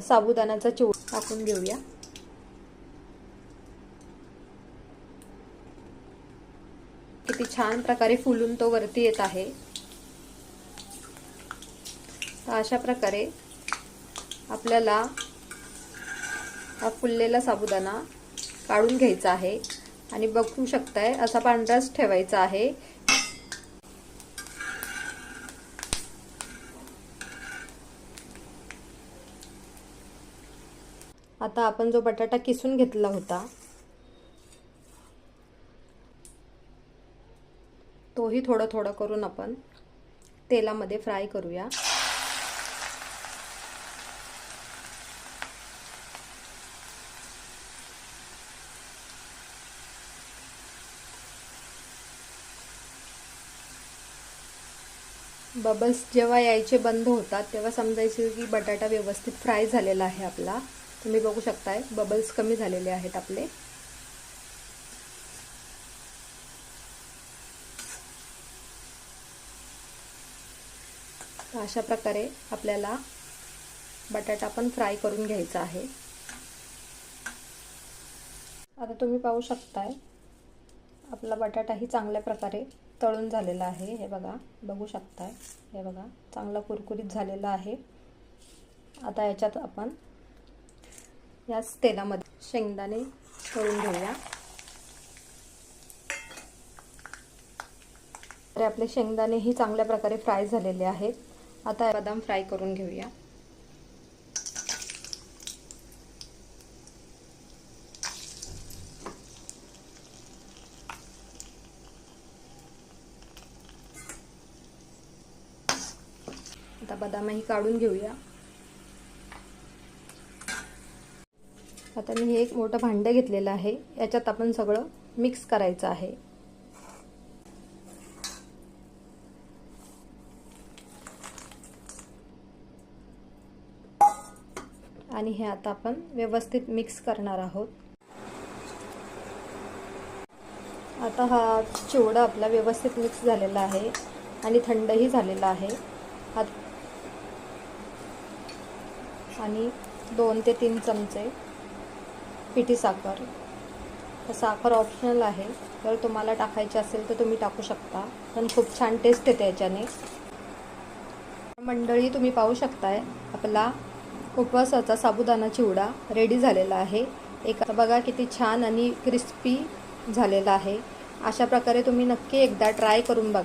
साबुदाण्याचा चिवडा टाकून घेऊया। किती छान प्रकारे फुलून तो वरती येत आहे। तर अशा प्रकारे आपल्याला हा फुललेला साबुदाणा काढून घ्यायचा आहे आणि बघू शकताय असा पांढराच ठेवायचा आहे। आता आपण जो बटाटा किसून घेतला होता तोही थोडं थोडं करून आपण तेलामध्ये फ्राय करूया। बबल्स जेव्हा यायचे बंद होतात तेव्हा समजायचे की बटाटा व्यवस्थित फ्राय झालेला आहे आपला। तुम्ही बघू शकताय बबल्स कमी झालेले आहेत आपले। अशा प्रकारे आपल्याला बटाटा पण फ्राय करून घ्यायचा आहे। आता तुम्ही पाहू शकताय आपला बटाटाही चांगल्या प्रकारे तळून झालेला आहे। हे बघा, बघू शकताय, हे बघा चांगला कुरकुरीत झालेला आहे। आता याच्यात आपण याच तेलामध्ये शेंगदाणे तळून घेऊया। तर आपले शेंगदाणे ही चांगल्या प्रकारे फ्राय झालेले आहेत। आता बदाम फ्राय करून घेऊया। आता बदामही काढून घेऊया। आता मी हे एक मोठं भांडं घेतलेलं आहे, याच्यात आपण सगळं मिक्स करायचं आहे। आणि हे आता आपण व्यवस्थित मिक्स करणार आहोत। आता हा चिवडा आपला व्यवस्थित मिक्स झालेला आहे आणि थंडही झालेला आहे। आणि 2 ते 3 चमचे पिठी साखर। साखर ऑप्शनल आहे, जर तुम्हाला टाकायची असेल तर तुम्ही टाकू शकता, पण खूप छान टेस्ट येते याच्याने। मंडळी तुम्ही पाहू शकताय आपला उपवासाचा साबुदाणा चिवडा रेडी झालेला आहे। बघा किती छान आणि क्रिस्पी झालेला आहे। अशा प्रकारे तुम्ही नक्की एकदा ट्राय करून बघा।